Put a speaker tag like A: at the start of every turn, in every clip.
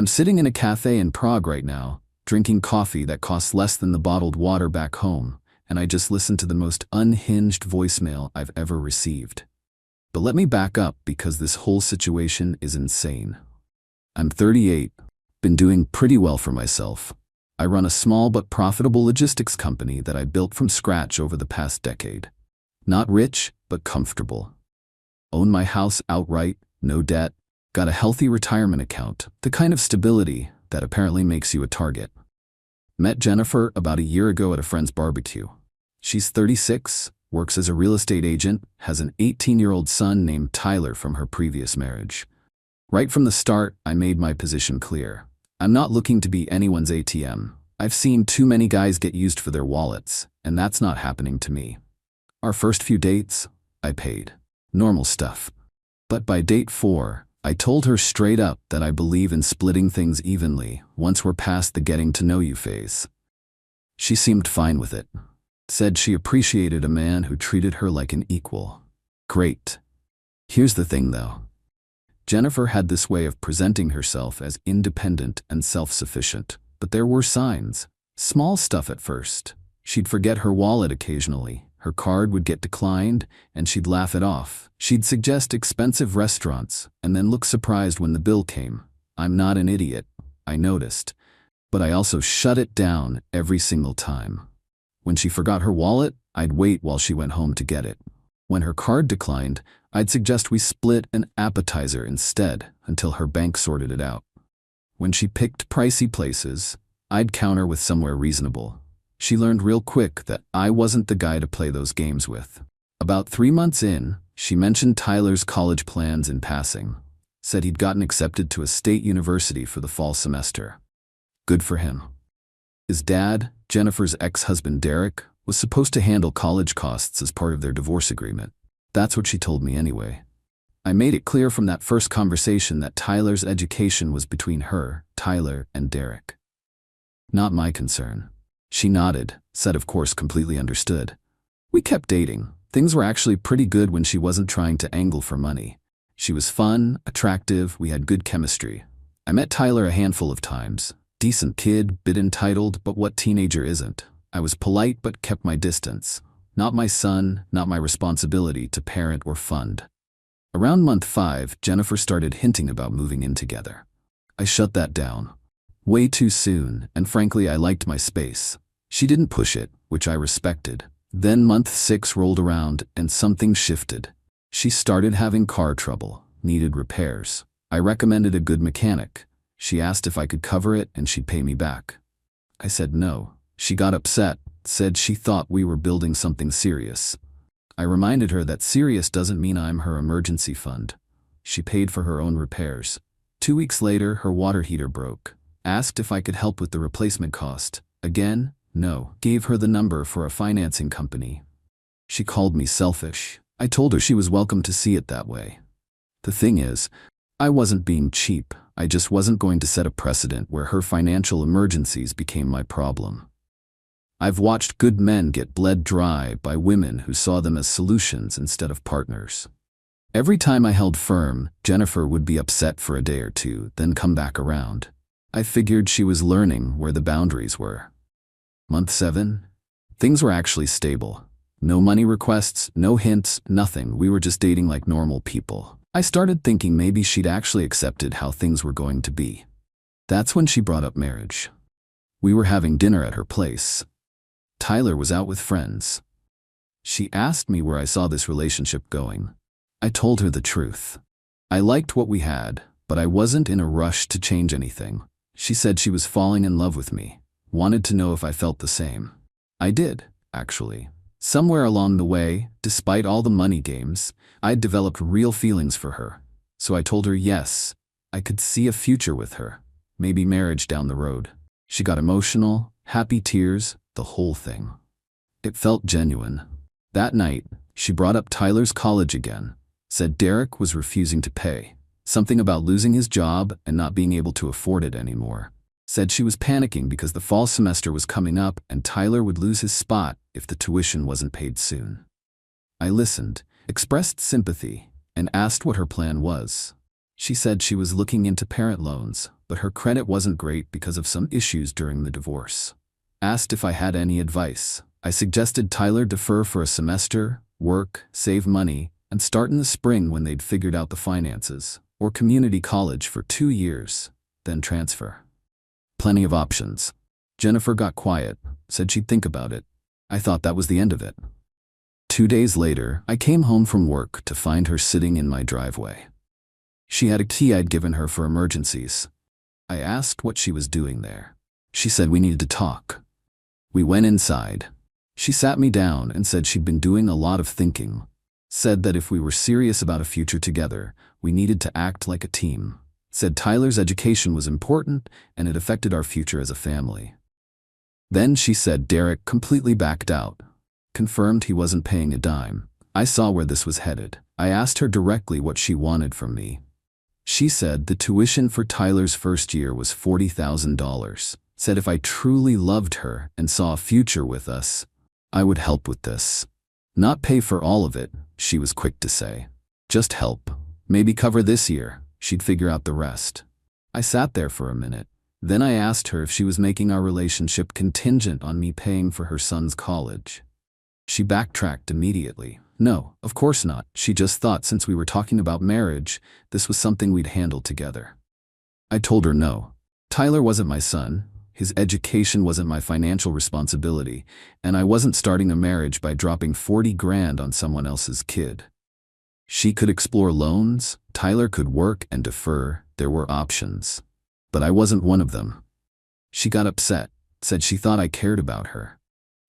A: I'm sitting in a cafe in Prague right now, drinking coffee that costs less than the bottled water back home, and I just listened to the most unhinged voicemail I've ever received. But let me back up because this whole situation is insane. I'm 38, been doing pretty well for myself. I run a small but profitable logistics company that I built from scratch over the past decade. Not rich, but comfortable. Own my house outright, no debt, got a healthy retirement account, the kind of stability that apparently makes you a target. Met Jennifer about a year ago at a friend's barbecue. She's 36, works as a real estate agent, has an 18-year-old son named Tyler from her previous marriage. Right from the start, I made my position clear. I'm not looking to be anyone's ATM. I've seen too many guys get used for their wallets, and that's not happening to me. Our first few dates, I paid. Normal stuff. But by date 4, I told her straight up that I believe in splitting things evenly once we're past the getting to know you phase. She seemed fine with it. Said she appreciated a man who treated her like an equal. Great. Here's the thing though. Jennifer had this way of presenting herself as independent and self-sufficient, but there were signs. Small stuff at first. She'd forget her wallet occasionally, her card would get declined, and she'd laugh it off. She'd suggest expensive restaurants, and then look surprised when the bill came. I'm not an idiot, I noticed, but I also shut it down every single time. When she forgot her wallet, I'd wait while she went home to get it. When her card declined, I'd suggest we split an appetizer instead until her bank sorted it out. When she picked pricey places, I'd counter with somewhere reasonable. She learned real quick that I wasn't the guy to play those games with. About 3 months in, she mentioned Tyler's college plans in passing. Said he'd gotten accepted to a state university for the fall semester. Good for him. His dad, Jennifer's ex-husband Derek, was supposed to handle college costs as part of their divorce agreement. That's what she told me anyway. I made it clear from that first conversation that Tyler's education was between her, Tyler, and Derek. Not my concern. She nodded, said of course completely understood. We kept dating. Things were actually pretty good when she wasn't trying to angle for money. She was fun, attractive, we had good chemistry. I met Tyler a handful of times. Decent kid, bit entitled, but what teenager isn't? I was polite but kept my distance. Not my son, not my responsibility to parent or fund. Around month 5, Jennifer started hinting about moving in together. I shut that down. Way too soon, and frankly I liked my space. She didn't push it, which I respected. Then month 6 rolled around and something shifted. She started having car trouble, needed repairs. I recommended a good mechanic. She asked if I could cover it and she'd pay me back. I said no. She got upset, said she thought we were building something serious. I reminded her that serious doesn't mean I'm her emergency fund. She paid for her own repairs. 2 weeks later, her water heater broke. Asked if I could help with the replacement cost. Again, no. Gave her the number for a financing company. She called me selfish. I told her she was welcome to see it that way. The thing is, I wasn't being cheap. I just wasn't going to set a precedent where her financial emergencies became my problem. I've watched good men get bled dry by women who saw them as solutions instead of partners. Every time I held firm, Jennifer would be upset for a day or two, then come back around. I figured she was learning where the boundaries were. Month 7, things were actually stable. No money requests, no hints, nothing. We were just dating like normal people. I started thinking maybe she'd actually accepted how things were going to be. That's when she brought up marriage. We were having dinner at her place. Tyler was out with friends. She asked me where I saw this relationship going. I told her the truth. I liked what we had, but I wasn't in a rush to change anything. She said she was falling in love with me, wanted to know if I felt the same. I did, actually. Somewhere along the way, despite all the money games, I'd developed real feelings for her. So I told her yes, I could see a future with her, maybe marriage down the road. She got emotional, happy tears, the whole thing. It felt genuine. That night, she brought up Tyler's college again, said Derek was refusing to pay, something about losing his job and not being able to afford it anymore. Said she was panicking because the fall semester was coming up and Tyler would lose his spot if the tuition wasn't paid soon. I listened, expressed sympathy, and asked what her plan was. She said she was looking into parent loans, but her credit wasn't great because of some issues during the divorce. Asked if I had any advice. I suggested Tyler defer for a semester, work, save money, and start in the spring when they'd figured out the finances, or community college for 2 years, then transfer. Plenty of options. Jennifer got quiet, said she'd think about it. I thought that was the end of it. 2 days later, I came home from work to find her sitting in my driveway. She had a key I'd given her for emergencies. I asked what she was doing there. She said we needed to talk. We went inside. She sat me down and said she'd been doing a lot of thinking. Said that if we were serious about a future together, we needed to act like a team. Said Tyler's education was important and it affected our future as a family. Then she said Derek completely backed out. Confirmed he wasn't paying a dime. I saw where this was headed. I asked her directly what she wanted from me. She said the tuition for Tyler's first year was $40,000. Said if I truly loved her and saw a future with us, I would help with this. Not pay for all of it, she was quick to say. Just help. Maybe cover this year. She'd figure out the rest. I sat there for a minute. Then I asked her if she was making our relationship contingent on me paying for her son's college. She backtracked immediately. No, of course not. She just thought since we were talking about marriage, this was something we'd handle together. I told her no. Tyler wasn't my son. His education wasn't my financial responsibility, and I wasn't starting a marriage by dropping 40 grand on someone else's kid. She could explore loans, Tyler could work and defer, there were options. But I wasn't one of them. She got upset, said she thought I cared about her.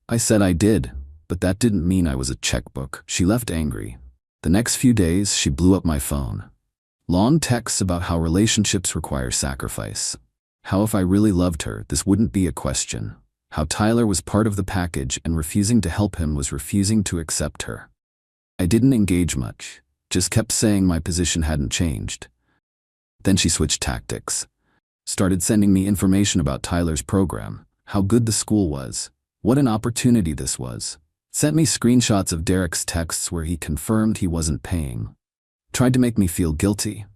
A: I said I did, but that didn't mean I was a checkbook. She left angry. The next few days, she blew up my phone. Long texts about how relationships require sacrifice. How if I really loved her, this wouldn't be a question. How Tyler was part of the package and refusing to help him was refusing to accept her. I didn't engage much, just kept saying my position hadn't changed. Then she switched tactics. Started sending me information about Tyler's program, how good the school was, what an opportunity this was. Sent me screenshots of Derek's texts where he confirmed he wasn't paying. Tried to make me feel guilty.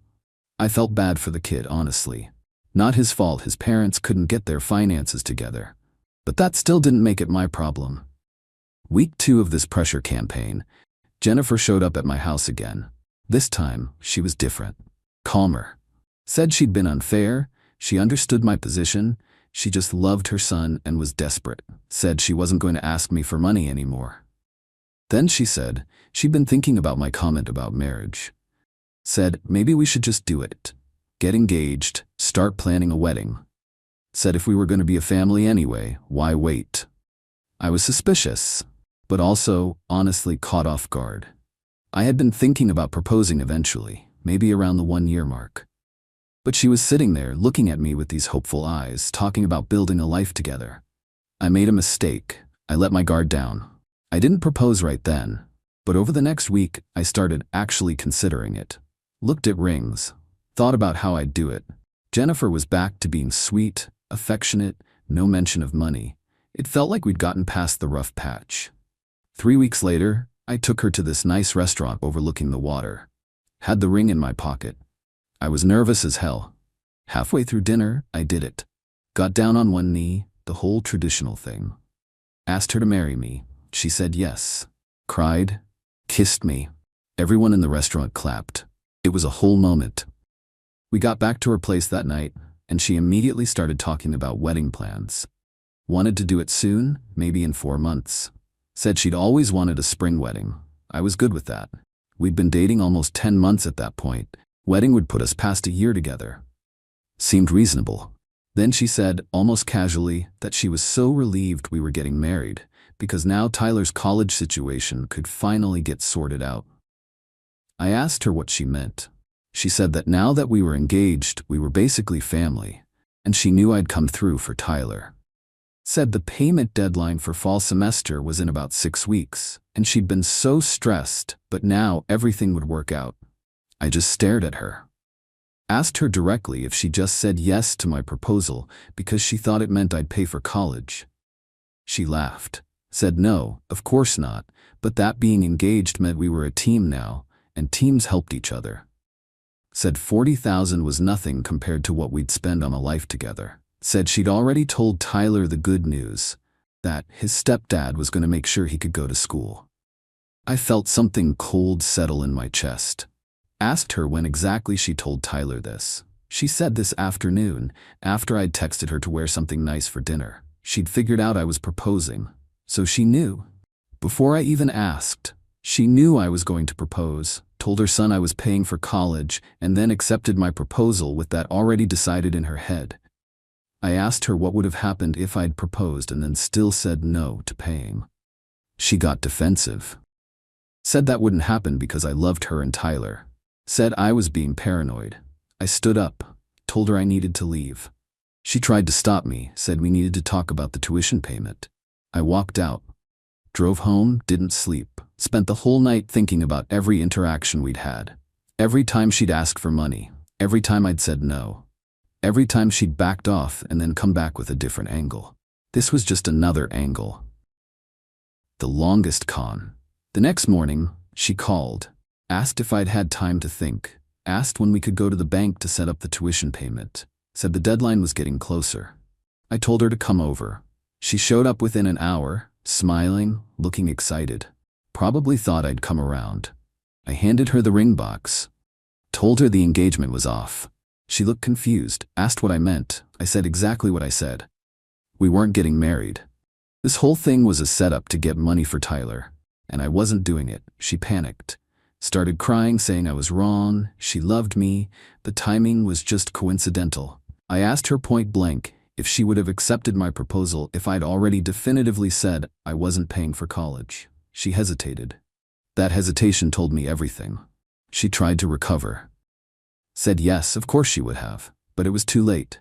A: I felt bad for the kid, honestly. Not his fault his parents couldn't get their finances together. But that still didn't make it my problem. Week 2 of this pressure campaign, Jennifer showed up at my house again. This time, she was different. Calmer. Said she'd been unfair. She understood my position, she just loved her son and was desperate. Said she wasn't going to ask me for money anymore. Then she said she'd been thinking about my comment about marriage. Said maybe we should just do it. Get engaged, start planning a wedding. Said if we were going to be a family anyway, why wait? I was suspicious, but also, honestly, caught off guard. I had been thinking about proposing eventually, maybe around the 1-year mark. But she was sitting there looking at me with these hopeful eyes, talking about building a life together. I made a mistake. I let my guard down. I didn't propose right then, but over the next week, I started actually considering it. Looked at rings, thought about how I'd do it. Jennifer was back to being sweet, affectionate, no mention of money. It felt like we'd gotten past the rough patch. 3 weeks later, I took her to this nice restaurant overlooking the water. Had the ring in my pocket. I was nervous as hell. Halfway through dinner, I did it. Got down on one knee, the whole traditional thing. Asked her to marry me. She said yes. Cried. Kissed me. Everyone in the restaurant clapped. It was a whole moment. We got back to her place that night, and she immediately started talking about wedding plans. Wanted to do it soon, maybe in 4 months. Said she'd always wanted a spring wedding. I was good with that. We'd been dating almost 10 months at that point. Wedding would put us past a year together. Seemed reasonable. Then she said, almost casually, that she was so relieved we were getting married, because now Tyler's college situation could finally get sorted out. I asked her what she meant. She said that now that we were engaged, we were basically family, and she knew I'd come through for Tyler. Said the payment deadline for fall semester was in about 6 weeks, and she'd been so stressed, but now everything would work out. I just stared at her. Asked her directly if she just said yes to my proposal because she thought it meant I'd pay for college. She laughed. Said no, of course not, but that being engaged meant we were a team now, and teams helped each other. Said 40,000 was nothing compared to what we'd spend on a life together. Said she'd already told Tyler the good news, that his stepdad was going to make sure he could go to school. I felt something cold settle in my chest. Asked her when exactly she told Tyler this. She said this afternoon, after I'd texted her to wear something nice for dinner. She'd figured out I was proposing, so she knew. Before I even asked, she knew I was going to propose, told her son I was paying for college, and then accepted my proposal with that already decided in her head. I asked her what would have happened if I'd proposed and then still said no to paying. She got defensive. Said that wouldn't happen because I loved her and Tyler. Said I was being paranoid. I stood up, told her I needed to leave. She tried to stop me, said we needed to talk about the tuition payment. I walked out. Drove home, didn't sleep. Spent the whole night thinking about every interaction we'd had. Every time she'd asked for money. Every time I'd said no. Every time she'd backed off and then come back with a different angle. This was just another angle. The longest con. The next morning, she called. Asked if I'd had time to think. Asked when we could go to the bank to set up the tuition payment. Said the deadline was getting closer. I told her to come over. She showed up within an hour, smiling, looking excited. Probably thought I'd come around. I handed her the ring box. Told her the engagement was off. She looked confused, asked what I meant. I said exactly what I said. We weren't getting married. This whole thing was a setup to get money for Tyler, and I wasn't doing it. She panicked. Started crying, saying I was wrong, she loved me, the timing was just coincidental. I asked her point blank if she would have accepted my proposal if I'd already definitively said I wasn't paying for college. She hesitated. That hesitation told me everything. She tried to recover. Said yes, of course she would have, but it was too late.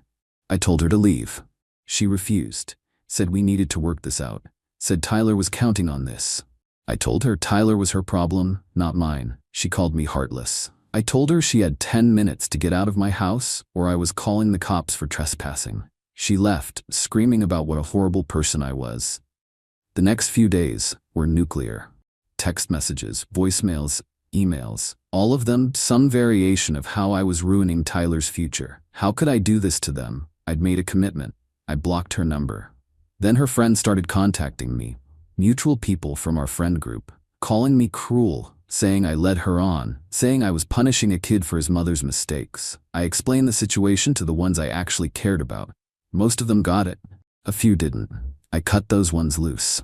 A: I told her to leave. She refused. Said we needed to work this out. Said Tyler was counting on this. I told her Tyler was her problem, not mine. She called me heartless. I told her she had 10 minutes to get out of my house or I was calling the cops for trespassing. She left, screaming about what a horrible person I was. The next few days were nuclear. Text messages, voicemails, emails, all of them some variation of how I was ruining Tyler's future. How could I do this to them? I'd made a commitment. I blocked her number. Then her friends started contacting me. Mutual people from our friend group, calling me cruel, saying I led her on, saying I was punishing a kid for his mother's mistakes. I explained the situation to the ones I actually cared about. Most of them got it. A few didn't. I cut those ones loose.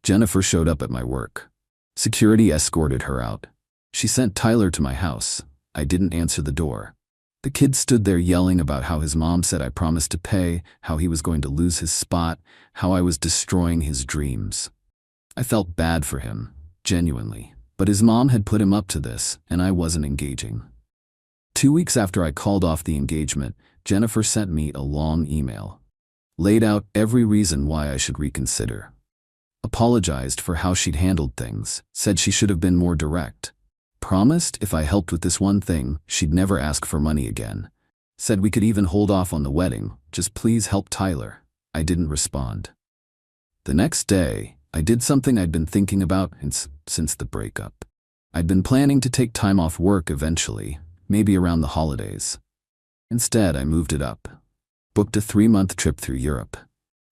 A: Jennifer showed up at my work. Security escorted her out. She sent Tyler to my house. I didn't answer the door. The kid stood there yelling about how his mom said I promised to pay, how he was going to lose his spot, how I was destroying his dreams. I felt bad for him, genuinely, but his mom had put him up to this, and I wasn't engaging. 2 weeks after I called off the engagement, Jennifer sent me a long email. Laid out every reason why I should reconsider. Apologized for how she'd handled things, said she should have been more direct. Promised if I helped with this one thing, she'd never ask for money again. Said we could even hold off on the wedding, just please help Tyler. I didn't respond. The next day, I did something I'd been thinking about since the breakup. I'd been planning to take time off work eventually, maybe around the holidays. Instead, I moved it up. Booked a 3-month trip through Europe.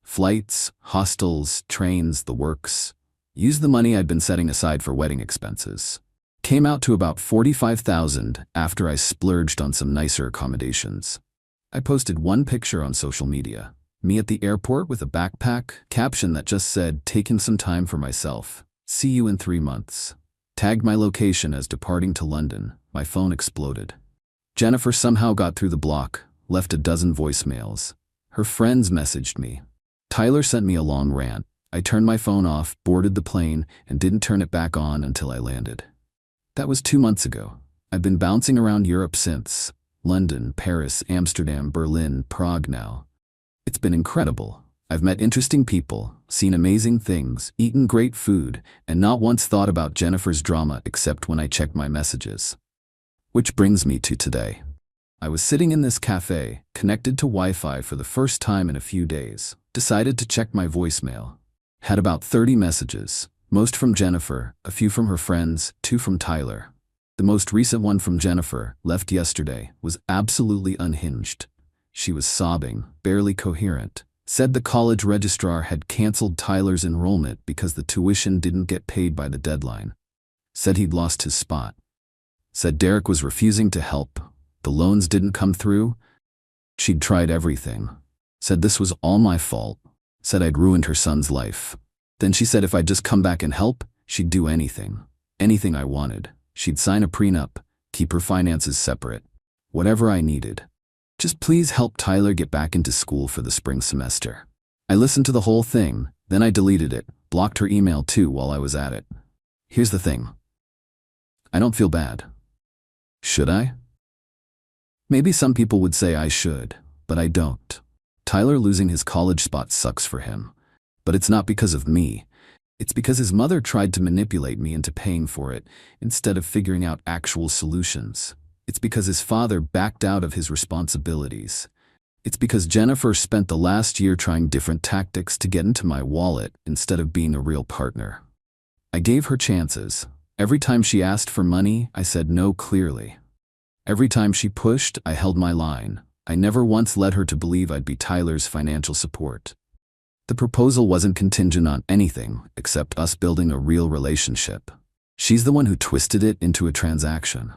A: Flights, hostels, trains, the works. Used the money I'd been setting aside for wedding expenses. Came out to about $45,000 after I splurged on some nicer accommodations. I posted one picture on social media. Me at the airport with a backpack, caption that just said, taking some time for myself. See you in 3 months. Tagged my location as departing to London. My phone exploded. Jennifer somehow got through the block, left a dozen voicemails. Her friends messaged me. Tyler sent me a long rant. I turned my phone off, boarded the plane, and didn't turn it back on until I landed. That was 2 months ago. I've been bouncing around Europe since. London, Paris, Amsterdam, Berlin, Prague now. It's been incredible. I've met interesting people, seen amazing things, eaten great food, and not once thought about Jennifer's drama except when I checked my messages. Which brings me to today. I was sitting in this cafe, connected to Wi-Fi for the first time in a few days. Decided to check my voicemail. Had about 30 messages, most from Jennifer, a few from her friends, 2 from Tyler. The most recent one from Jennifer, left yesterday, was absolutely unhinged. She was sobbing, barely coherent. Said the college registrar had canceled Tyler's enrollment because the tuition didn't get paid by the deadline. Said he'd lost his spot. Said Derek was refusing to help. The loans didn't come through. She'd tried everything. Said this was all my fault. Said I'd ruined her son's life. Then she said if I'd just come back and help, she'd do anything. Anything I wanted. She'd sign a prenup, keep her finances separate. Whatever I needed. Just please help Tyler get back into school for the spring semester. I listened to the whole thing, then I deleted it, blocked her email too while I was at it. Here's the thing. I don't feel bad. Should I? Maybe some people would say I should, but I don't. Tyler losing his college spot sucks for him. But it's not because of me. It's because his mother tried to manipulate me into paying for it instead of figuring out actual solutions. It's because his father backed out of his responsibilities. It's because Jennifer spent the last year trying different tactics to get into my wallet instead of being a real partner. I gave her chances. Every time she asked for money, I said no clearly. Every time she pushed, I held my line. I never once led her to believe I'd be Tyler's financial support. The proposal wasn't contingent on anything except us building a real relationship. She's the one who twisted it into a transaction.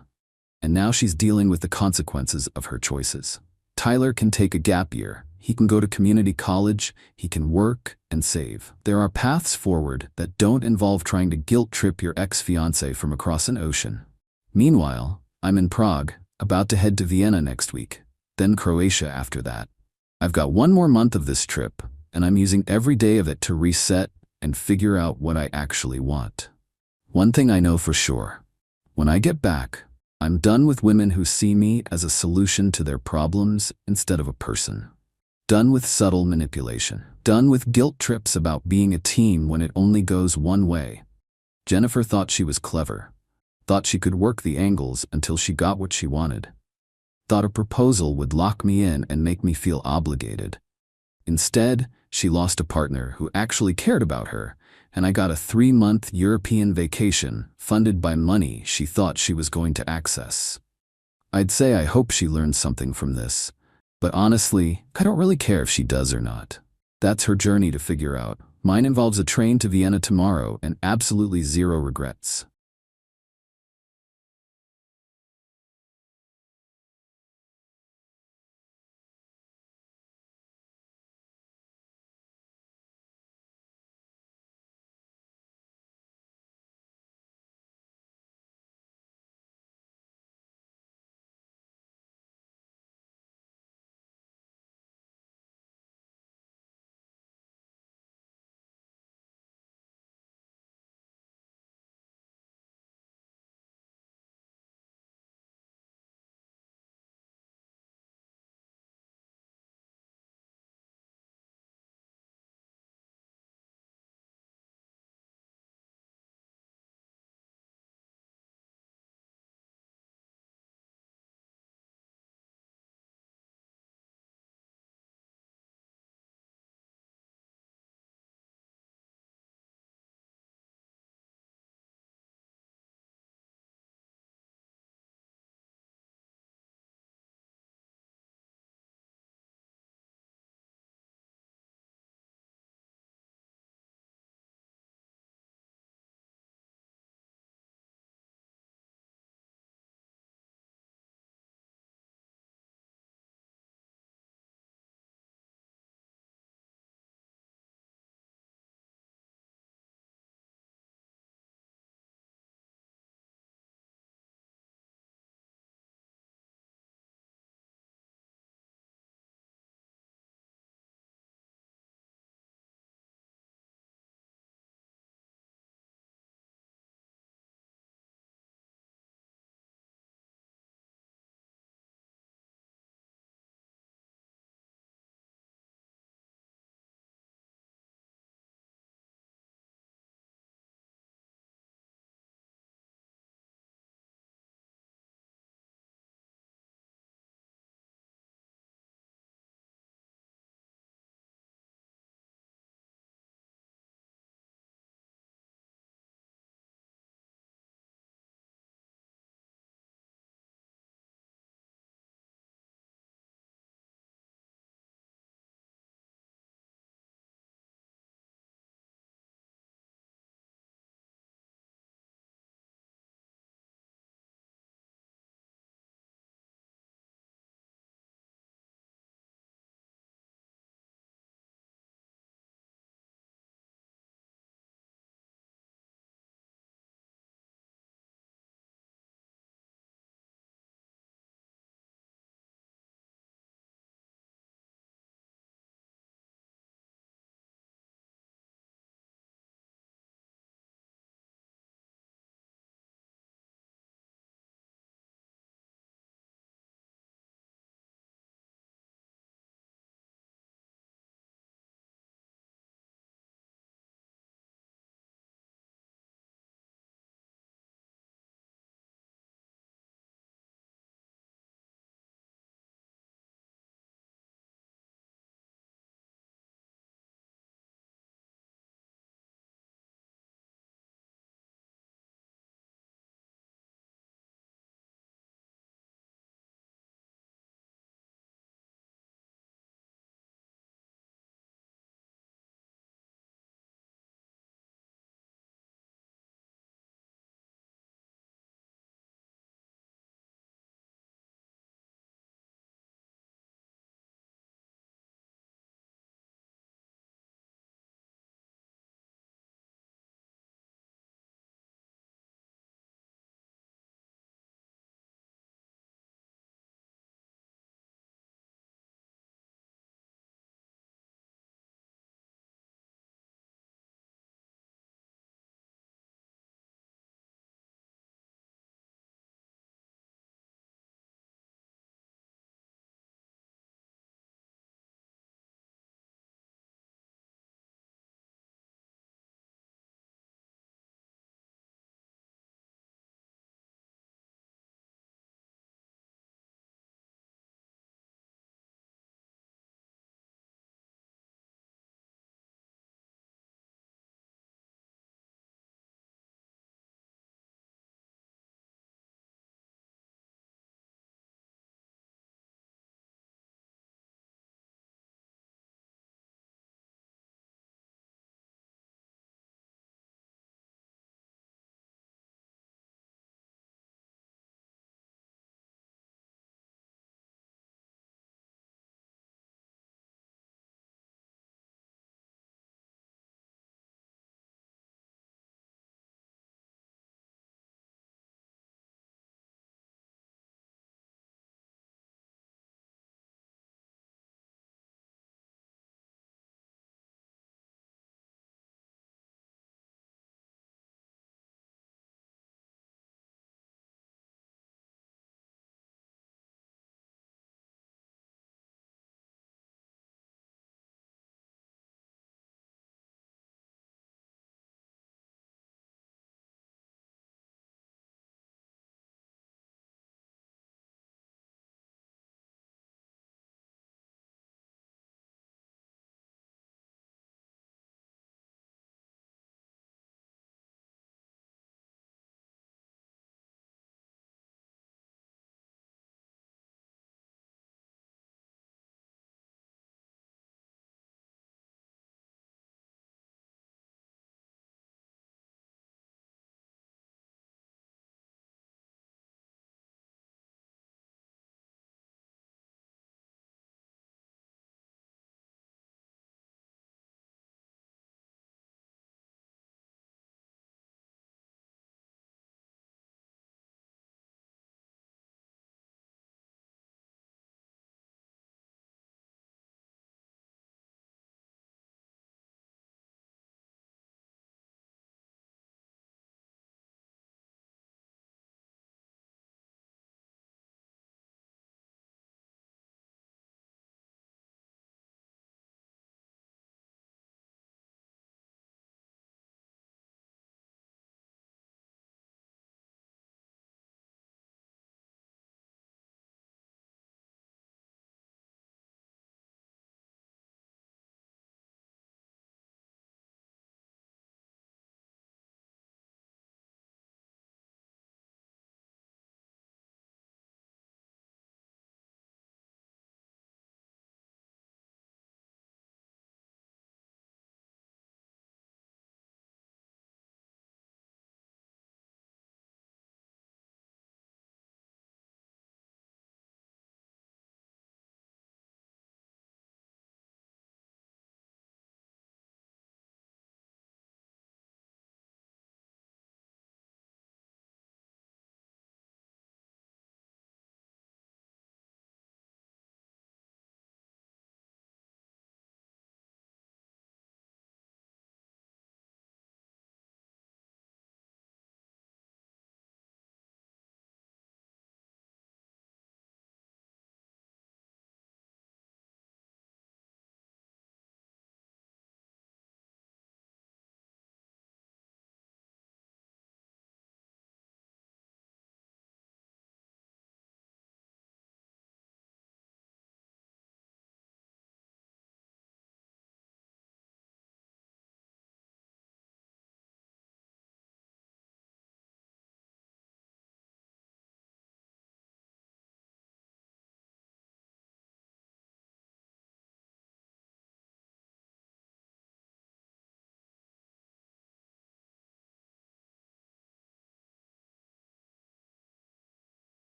A: And now she's dealing with the consequences of her choices. Tyler can take a gap year. He can go to community college. He can work and save. There are paths forward that don't involve trying to guilt trip your ex-fiancé from across an ocean. Meanwhile, I'm in Prague, about to head to Vienna next week, then Croatia after that. I've got one more month of this trip, and I'm using every day of it to reset and figure out what I actually want. One thing I know for sure. When I get back, I'm done with women who see me as a solution to their problems instead of a person. Done with subtle manipulation. Done with guilt trips about being a team when it only goes one way. Jennifer thought she was clever. Thought she could work the angles until she got what she wanted. Thought a proposal would lock me in and make me feel obligated. Instead, she lost a partner who actually cared about her, and I got a 3-month European vacation funded by money she thought she was going to access. I'd say I hope she learned something from this, but honestly, I don't really care if she does or not. That's her journey to figure out. Mine involves a train to Vienna tomorrow and absolutely zero regrets.